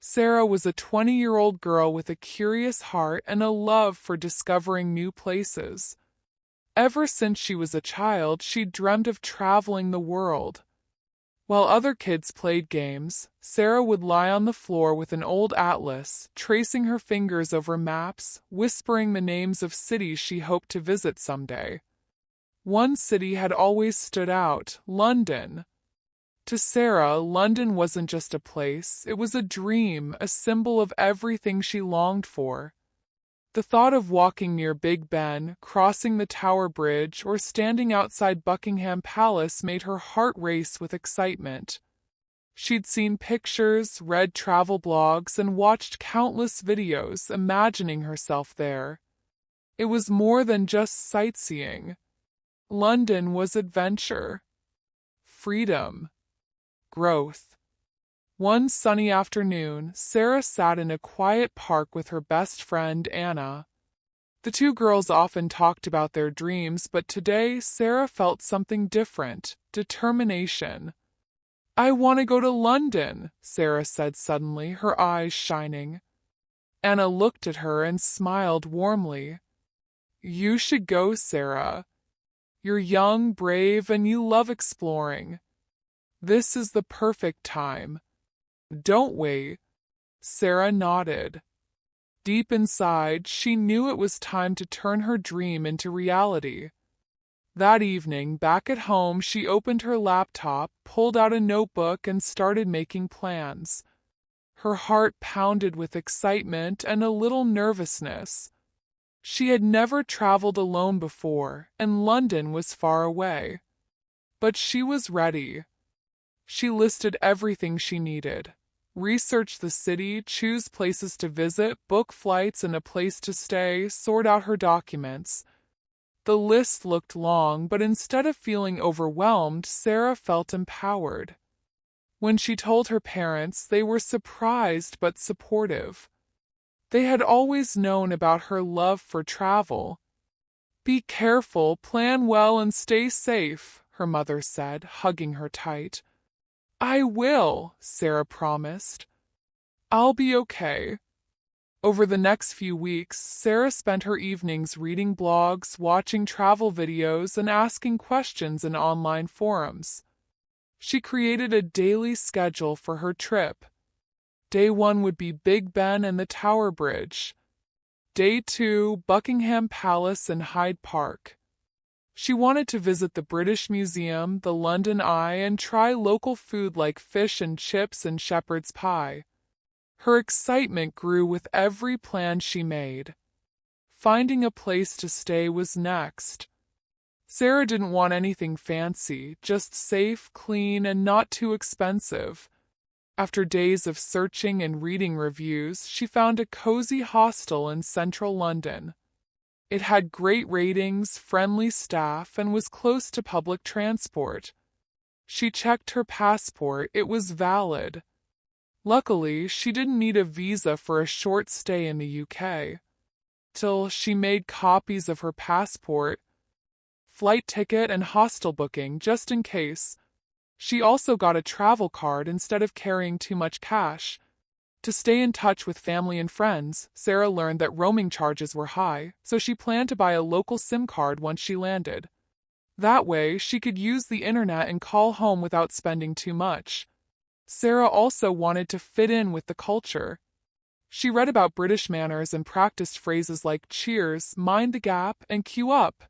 Sarah was a 20-year-old girl with a curious heart and a love for discovering new places. Ever since she was a child, she dreamed of traveling the world. While other kids played games, Sarah would lie on the floor with an old atlas, tracing her fingers over maps, whispering the names of cities she hoped to visit someday. One city had always stood out: London. To Sarah, London wasn't just a place, it was a dream, a symbol of everything she longed for. The thought of walking near Big Ben, crossing the Tower Bridge, or standing outside Buckingham Palace made her heart race with excitement. She'd seen pictures, read travel blogs, and watched countless videos, imagining herself there. It was more than just sightseeing. London was adventure, freedom, growth. One sunny afternoon, Sarah sat in a quiet park with her best friend, Anna. The two girls often talked about their dreams, but today Sarah felt something different: determination. "I want to go to London," Sarah said suddenly, her eyes shining. Anna looked at her and smiled warmly. "You should go, Sarah. You're young, brave, and you love exploring. This is the perfect time. Don't wait." Sarah nodded. Deep inside, she knew it was time to turn her dream into reality. That evening, back at home, she opened her laptop, pulled out a notebook, and started making plans. Her heart pounded with excitement and a little nervousness. She had never traveled alone before, and London was far away. But she was ready. She listed everything she needed: research the city, choose places to visit, book flights and a place to stay, sort out her documents. The list looked long, but instead of feeling overwhelmed, Sarah felt empowered. When she told her parents, they were surprised but supportive. They had always known about her love for travel. "Be careful, plan well, and stay safe," her mother said, hugging her tight. "I will," Sarah promised. "I'll be okay." Over the next few weeks, Sarah spent her evenings reading blogs, watching travel videos, and asking questions in online forums. She created a daily schedule for her trip. Day 1 would be Big Ben and the Tower Bridge. Day 2, Buckingham Palace and Hyde Park. She wanted to visit the British Museum, the London Eye, and try local food like fish and chips and shepherd's pie. Her excitement grew with every plan she made. Finding a place to stay was next. Sarah didn't want anything fancy, just safe, clean, and not too expensive. After days of searching and reading reviews, she found a cozy hostel in central London. It had great ratings, friendly staff, and was close to public transport. She checked her passport; it was valid. Luckily, she didn't need a visa for a short stay in the UK. Till she made copies of her passport, flight ticket, and hostel booking just in case. She also got a travel card instead of carrying too much cash. To stay in touch with family and friends, Sarah learned that roaming charges were high, so she planned to buy a local SIM card once she landed. That way, she could use the internet and call home without spending too much. Sarah also wanted to fit in with the culture. She read about British manners and practiced phrases like cheers, mind the gap, and queue up.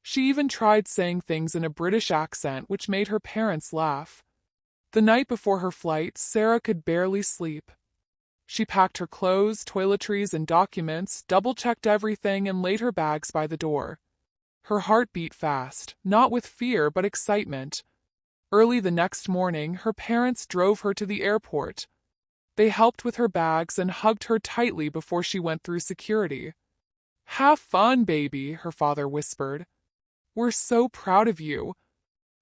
She even tried saying things in a British accent, which made her parents laugh. The night before her flight, Sarah could barely sleep. She packed her clothes, toiletries, and documents, double-checked everything, and laid her bags by the door. Her heart beat fast, not with fear but excitement. Early the next morning, her parents drove her to the airport. They helped with her bags and hugged her tightly before she went through security. "Have fun, baby," her father whispered. "We're so proud of you."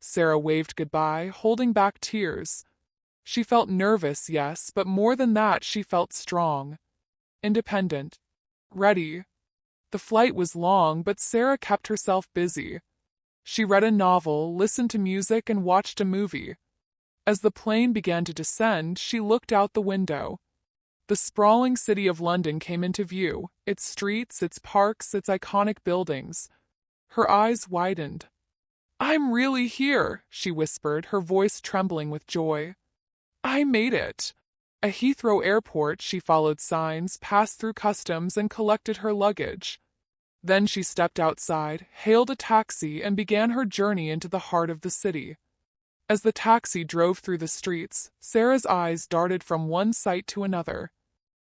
Sarah waved goodbye, holding back tears. She felt nervous, yes, but more than that, she felt strong, independent, ready. The flight was long, but Sarah kept herself busy. She read a novel, listened to music, and watched a movie. As the plane began to descend, she looked out the window. The sprawling city of London came into view, its streets, its parks, its iconic buildings. Her eyes widened. "I'm really here," she whispered, her voice trembling with joy. "I made it." At Heathrow Airport, she followed signs, passed through customs, and collected her luggage. Then she stepped outside, hailed a taxi, and began her journey into the heart of the city. As the taxi drove through the streets, Sarah's eyes darted from one sight to another.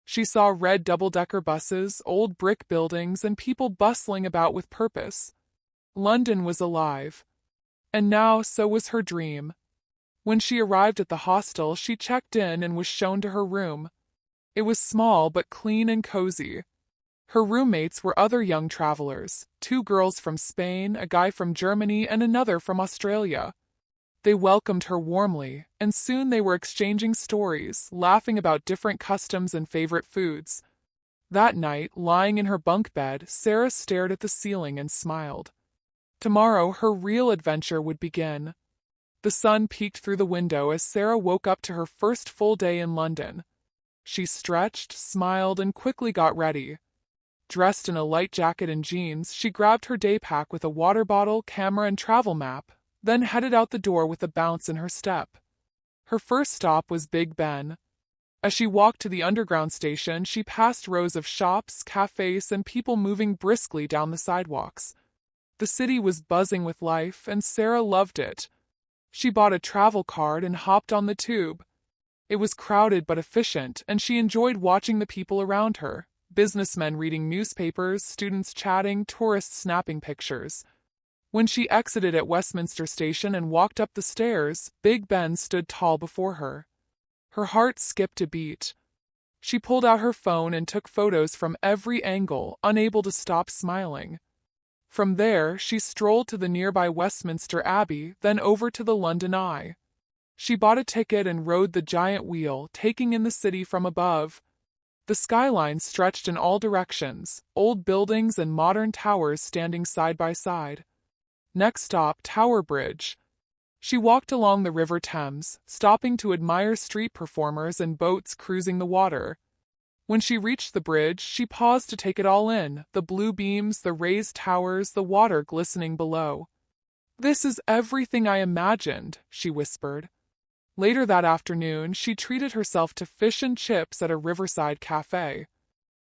She saw red double-decker buses, old brick buildings, and people bustling about with purpose. London was alive. And now so was her dream. When she arrived at the hostel, she checked in and was shown to her room. It was small but clean and cozy. Her roommates were other young travelers, 2 girls from Spain, a guy from Germany, and another from Australia. They welcomed her warmly, and soon they were exchanging stories, laughing about different customs and favorite foods. That night, lying in her bunk bed, Sarah stared at the ceiling and smiled. Tomorrow, her real adventure would begin. The sun peeked through the window as Sarah woke up to her first full day in London. She stretched, smiled, and quickly got ready. Dressed in a light jacket and jeans, she grabbed her day pack with a water bottle, camera, and travel map, then headed out the door with a bounce in her step. Her first stop was Big Ben. As she walked to the underground station, she passed rows of shops, cafes, and people moving briskly down the sidewalks. The city was buzzing with life, and Sarah loved it. She bought a travel card and hopped on the tube. It was crowded but efficient, and she enjoyed watching the people around her. Businessmen reading newspapers, students chatting, tourists snapping pictures. When she exited at Westminster Station and walked up the stairs, Big Ben stood tall before her. Her heart skipped a beat. She pulled out her phone and took photos from every angle, unable to stop smiling. From there, she strolled to the nearby Westminster Abbey, then over to the London Eye. She bought a ticket and rode the giant wheel, taking in the city from above. The skyline stretched in all directions, old buildings and modern towers standing side by side. Next stop, Tower Bridge. She walked along the River Thames, stopping to admire street performers and boats cruising the water. When she reached the bridge, she paused to take it all in, the blue beams, the raised towers, the water glistening below. "This is everything I imagined," she whispered. Later that afternoon, she treated herself to fish and chips at a riverside cafe.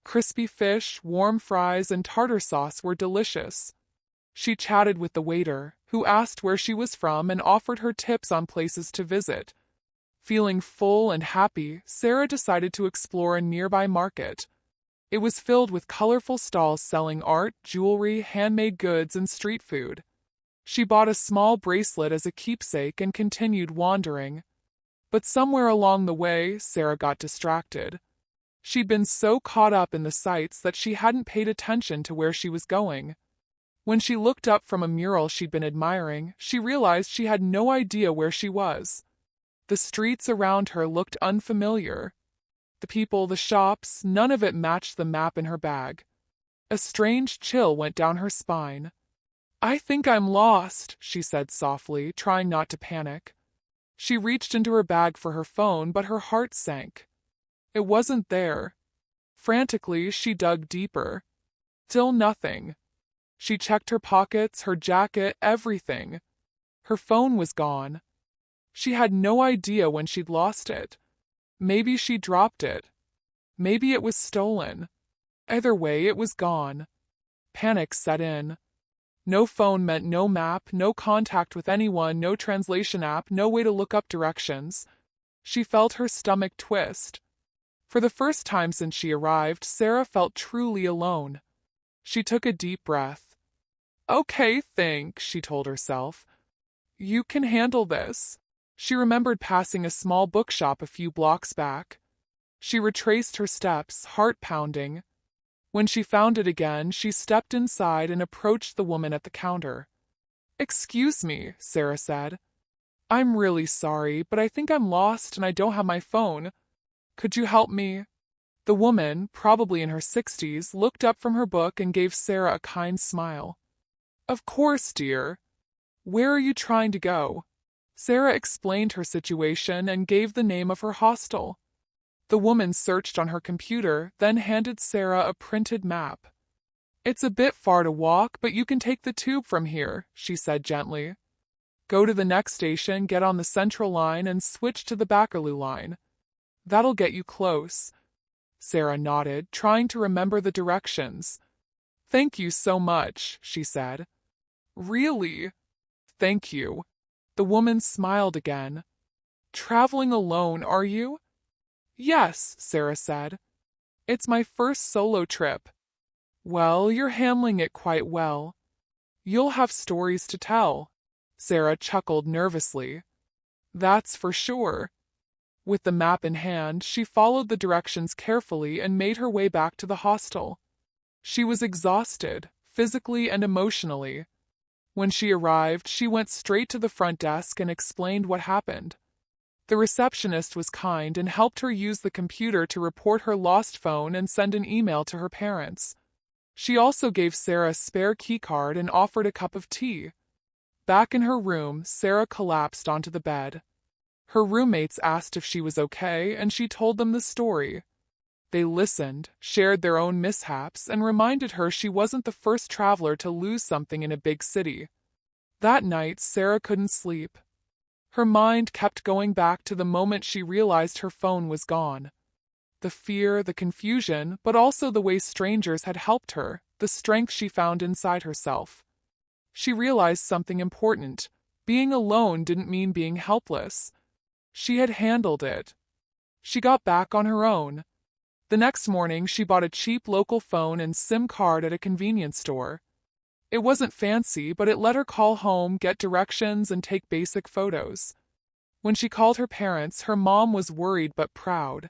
Crispy fish, warm fries, and tartar sauce were delicious. She chatted with the waiter, who asked where she was from and offered her tips on places to visit. Feeling full and happy, Sarah decided to explore a nearby market. It was filled with colorful stalls selling art, jewelry, handmade goods, and street food. She bought a small bracelet as a keepsake and continued wandering. But somewhere along the way, Sarah got distracted. She'd been so caught up in the sights that she hadn't paid attention to where she was going. When she looked up from a mural she'd been admiring, she realized she had no idea where she was. The streets around her looked unfamiliar. The people, the shops, none of it matched the map in her bag. A strange chill went down her spine. "I think I'm lost," she said softly, trying not to panic. She reached into her bag for her phone, but her heart sank. It wasn't there. Frantically, she dug deeper. Still nothing. She checked her pockets, her jacket, everything. Her phone was gone. She had no idea when she'd lost it. Maybe she dropped it. Maybe it was stolen. Either way, it was gone. Panic set in. No phone meant no map, no contact with anyone, no translation app, no way to look up directions. She felt her stomach twist. For the first time since she arrived, Sarah felt truly alone. She took a deep breath. "Okay, think," she told herself. "You can handle this." She remembered passing a small bookshop a few blocks back. She retraced her steps, heart pounding. When she found it again, she stepped inside and approached the woman at the counter. "Excuse me," Sarah said. "I'm really sorry, but I think I'm lost and I don't have my phone. Could you help me?" The woman, probably in her 60s, looked up from her book and gave Sarah a kind smile. "Of course, dear. Where are you trying to go?" Sarah explained her situation and gave the name of her hostel. The woman searched on her computer, then handed Sarah a printed map. It's a bit far to walk, but you can take the tube from here, she said gently. Go to the next station, get on the Central line, and switch to the Bakerloo line. That'll get you close. Sarah nodded, trying to remember the directions. Thank you so much, she said. Really? Thank you. The woman smiled again. Traveling alone, are you? Yes, Sarah said. It's my first solo trip. Well, you're handling it quite well. You'll have stories to tell. Sarah chuckled nervously. That's for sure. With the map in hand, she followed the directions carefully and made her way back to the hostel. She was exhausted, physically and emotionally. When she arrived, she went straight to the front desk and explained what happened. The receptionist was kind and helped her use the computer to report her lost phone and send an email to her parents. She also gave Sarah a spare keycard and offered a cup of tea. Back in her room, Sarah collapsed onto the bed. Her roommates asked if she was okay, and she told them the story. They listened, shared their own mishaps, and reminded her she wasn't the first traveler to lose something in a big city. That night, Sarah couldn't sleep. Her mind kept going back to the moment she realized her phone was gone. The fear, the confusion, but also the way strangers had helped her, the strength she found inside herself. She realized something important. Being alone didn't mean being helpless. She had handled it. She got back on her own. The next morning, she bought a cheap local phone and SIM card at a convenience store. It wasn't fancy, but it let her call home, get directions, and take basic photos. When she called her parents, her mom was worried but proud.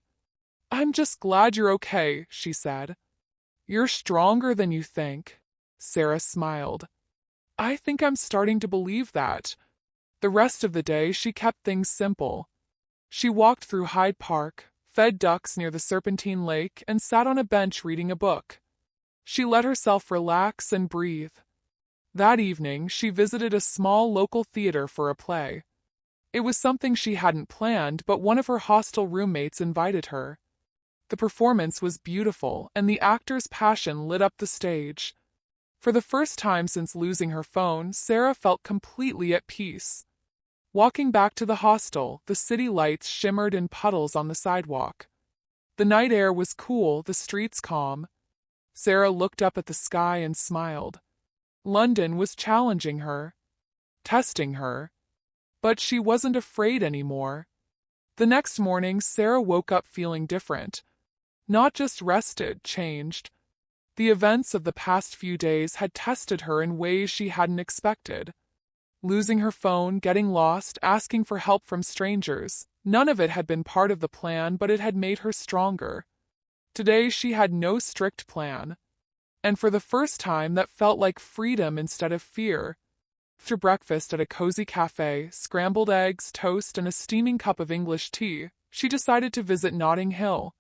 I'm just glad you're okay, she said. You're stronger than you think. Sarah smiled. I think I'm starting to believe that. The rest of the day, she kept things simple. She walked through Hyde Park, fed ducks near the Serpentine Lake, and sat on a bench reading a book. She let herself relax and breathe. That evening, she visited a small local theater for a play. It was something she hadn't planned, but one of her hostel roommates invited her. The performance was beautiful, and the actor's passion lit up the stage. For the first time since losing her phone, Sarah felt completely at peace. Walking back to the hostel, the city lights shimmered in puddles on the sidewalk. The night air was cool, the streets calm. Sarah looked up at the sky and smiled. London was challenging her, testing her. But she wasn't afraid anymore. The next morning, Sarah woke up feeling different. Not just rested, changed. The events of the past few days had tested her in ways she hadn't expected. Losing her phone, getting lost, asking for help from strangers. None of it had been part of the plan, but it had made her stronger. Today she had no strict plan. And for the first time, that felt like freedom instead of fear. After breakfast at a cozy cafe, scrambled eggs, toast, and a steaming cup of English tea, she decided to visit Notting Hill.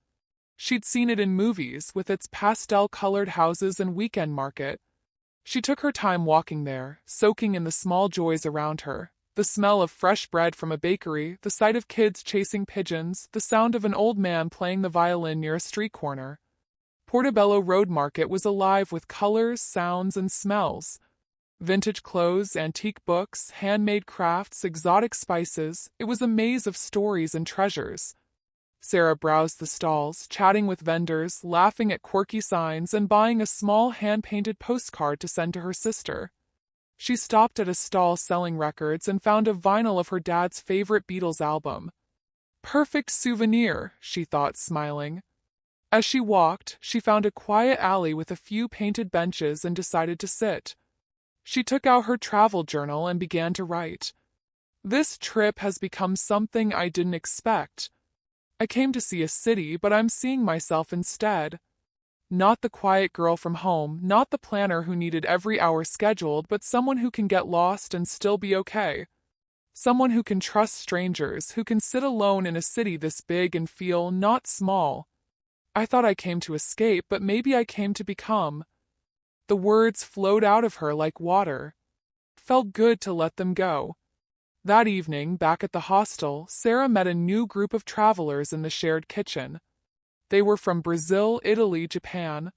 She'd seen it in movies, with its pastel-colored houses and weekend market. She took her time walking there, soaking in the small joys around her. The smell of fresh bread from a bakery, the sight of kids chasing pigeons, the sound of an old man playing the violin near a street corner. Portobello Road Market was alive with colors, sounds, and smells. Vintage clothes, antique books, handmade crafts, exotic spices, it was a maze of stories and treasures. Sarah browsed the stalls, chatting with vendors, laughing at quirky signs, and buying a small hand-painted postcard to send to her sister. She stopped at a stall selling records and found a vinyl of her dad's favorite Beatles album. Perfect souvenir, she thought, smiling. As she walked, she found a quiet alley with a few painted benches and decided to sit. She took out her travel journal and began to write. This trip has become something I didn't expect. I came to see a city, but I'm seeing myself instead. Not the quiet girl from home, not the planner who needed every hour scheduled, but someone who can get lost and still be okay. Someone who can trust strangers, who can sit alone in a city this big and feel not small. I thought I came to escape, but maybe I came to become. The words flowed out of her like water. It felt good to let them go. That evening, back at the hostel, Sarah met a new group of travelers in the shared kitchen. They were from Brazil, Italy, Japan.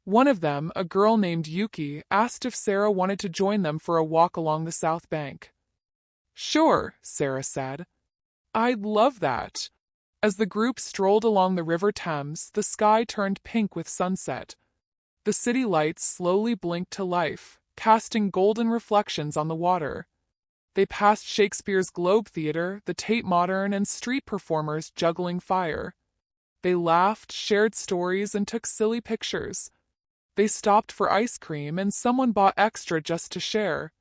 One of them, a girl named Yuki, asked if Sarah wanted to join them for a walk along the south bank. Sure, Sarah said. I'd love that. As the group strolled along the River Thames, the sky turned pink with sunset. The city lights slowly blinked to life, casting golden reflections on the water. They passed Shakespeare's Globe Theatre, the Tate Modern, and street performers juggling fire. They laughed, shared stories, and took silly pictures. They stopped for ice cream, and someone bought extra just to share.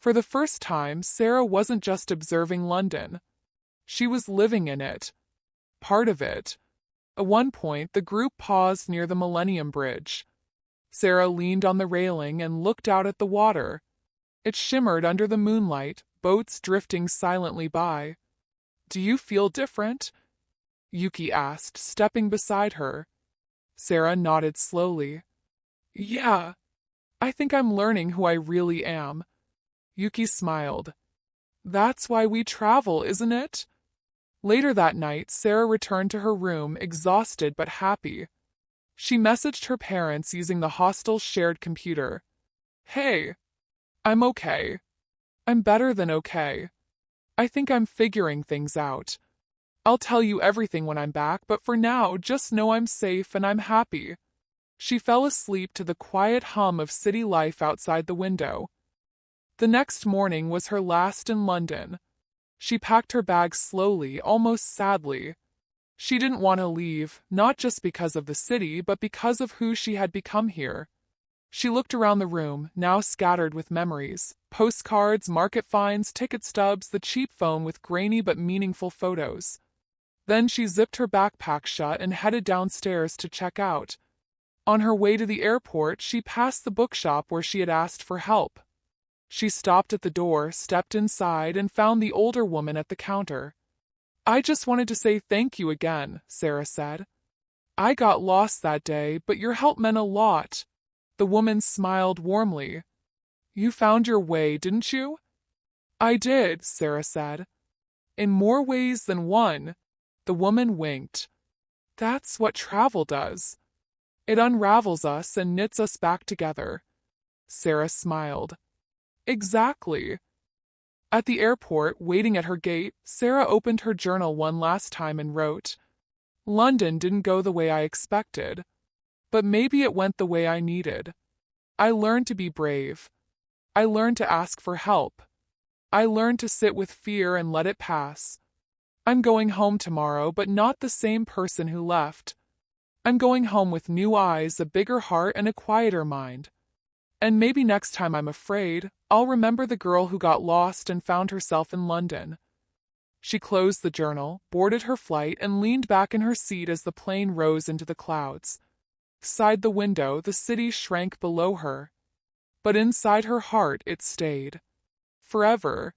For the first time, Sarah wasn't just observing London. She was living in it. Part of it. At one point, the group paused near the Millennium Bridge. Sarah leaned on the railing and looked out at the water. It shimmered under the moonlight, boats drifting silently by. Do you feel different? Yuki asked, stepping beside her. Sarah nodded slowly. Yeah, I think I'm learning who I really am. Yuki smiled. That's why we travel, isn't it? Later that night, Sarah returned to her room, exhausted but happy. She messaged her parents using the hostel's shared computer. Hey, I'm okay. I'm better than okay. I think I'm figuring things out. I'll tell you everything when I'm back, but for now, just know I'm safe and I'm happy. She fell asleep to the quiet hum of city life outside the window. The next morning was her last in London. She packed her bags slowly, almost sadly. She didn't want to leave, not just because of the city, but because of who she had become here. She looked around the room, now scattered with memories. Postcards, market finds, ticket stubs, the cheap phone with grainy but meaningful photos. Then she zipped her backpack shut and headed downstairs to check out. On her way to the airport, she passed the bookshop where she had asked for help. She stopped at the door, stepped inside, and found the older woman at the counter. I just wanted to say thank you again, Sarah said. I got lost that day, but your help meant a lot. The woman smiled warmly. You found your way, didn't you? I did, Sarah said. In more ways than one. The woman winked. That's what travel does. It unravels us and knits us back together. Sarah smiled. Exactly. At the airport, waiting at her gate, Sarah opened her journal one last time and wrote, London didn't go the way I expected, but maybe it went the way I needed. I learned to be brave. I learned to ask for help. I learned to sit with fear and let it pass. I'm going home tomorrow, but not the same person who left. I'm going home with new eyes, a bigger heart, and a quieter mind. And maybe next time I'm afraid, I'll remember the girl who got lost and found herself in London. She closed the journal, boarded her flight, and leaned back in her seat as the plane rose into the clouds. Beside the window, the city shrank below her. But inside her heart, it stayed. Forever.